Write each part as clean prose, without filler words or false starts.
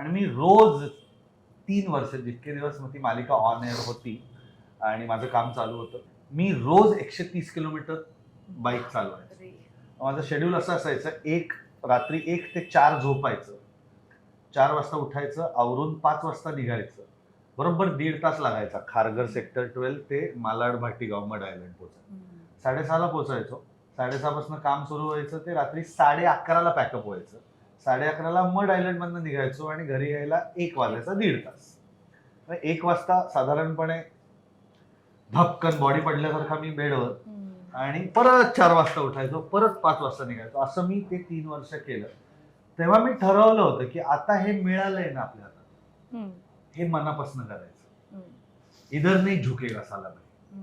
आणि मी रोज 3 वर्ष जितके दिवस ती मालिका ऑन एअर होती आणि माझं काम चालू होतं, मी रोज 130 किलोमीटर बाईक चालवायचं. अरे. माझं शेड्यूल असं असायचं, रात्री 1 ते 4 झोपायचं, 4 वाजता उठायचं, आवरून 5 वाजता निघायचं. बरोबर 1.5 तास लागायचा खारघर सेक्टर 12 ते मालाड भाटीगाव मड आयलंड पोहोचायला. 6:30ला पोहोचायचो. 6:30 पासून काम सुरू व्हायचं ते रात्री 11:30ला पॅकअप व्हायचं. 11:30ला मड आयलंड मधनं निघायचो आणि घरी यायला 1 वाजायचा, 1.5 तास. 1 वाजता साधारणपणे धपकन बॉडी पडल्यासारखा मी बेडवर आणि परत 4 वाजता उठायचो, परत 5 वाजता निघायचो. असं मी ते 3 वर्ष केलं. तेव्हा मी ठरवलं होतं की आता हे मिळालंय ना आपल्याला, हे मनापासून करायचं. इधर नाही झुकेगा साला भाई.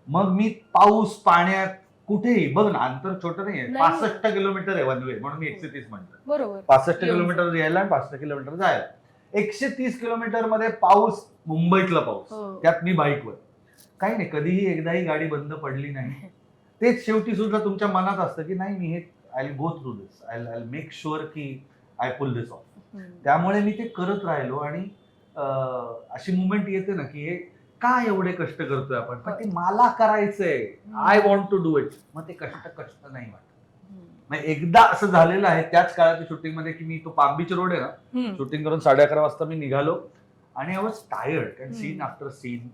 मग मी पाऊस पाण्यात कुठेही बघ ना, अंतर छोटं नाहीये, 65 किलोमीटर आहे वन वे, म्हणून मी 130 म्हणतो. बरोबर. 65 किलोमीटर यायला आणि 65 किलोमीटर जायला. 130 किलोमीटर मध्ये पाऊस, मुंबईतला पाऊस, त्यात मी बाईकवर. काही नाही, कधीही एकदाही गाडी बंद पडली नाही. तेच शेवटी सुद्धा तुमच्या मनात असतं की नाही, मी हे I go through this, I make sure की आय पुल दिस ऑफ. त्यामुळे मी ते करत राहिलो आणि अशी मुवमेंट येते ना की हे का एवढे कष्ट करतोय आपण, पण ते मला करायचंय, I want to do it. मग ते कष्ट नाही वाटत. मग एकदा असं झालेलं आहे त्याच काळाच्या शूटिंग मध्ये की मी तो पाम बीच रोड आहे ना, शूटिंग करून 11:30 वाजता मी निघालो आणि आय वॉज टायर्ड कारण सीन आफ्टर सीन.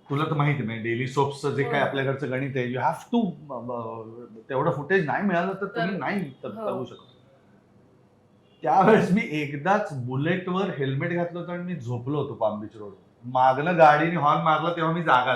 तुला तर माहिती आहे डेली सोप्सचं जे काय आपल्याकडचं गणित आहे, यू हॅव टू, तेवढं फुटेज नाही मिळालं तर तुम्ही नाही करू शकत. त्यावेळेस मी एकदाच बुलेटवर हेल्मेट घातलं होतं आणि मी झोपलो होतो पाम बीच रोड. मागनं गाडीने हॉर्न मारला तेव्हा मी जागा.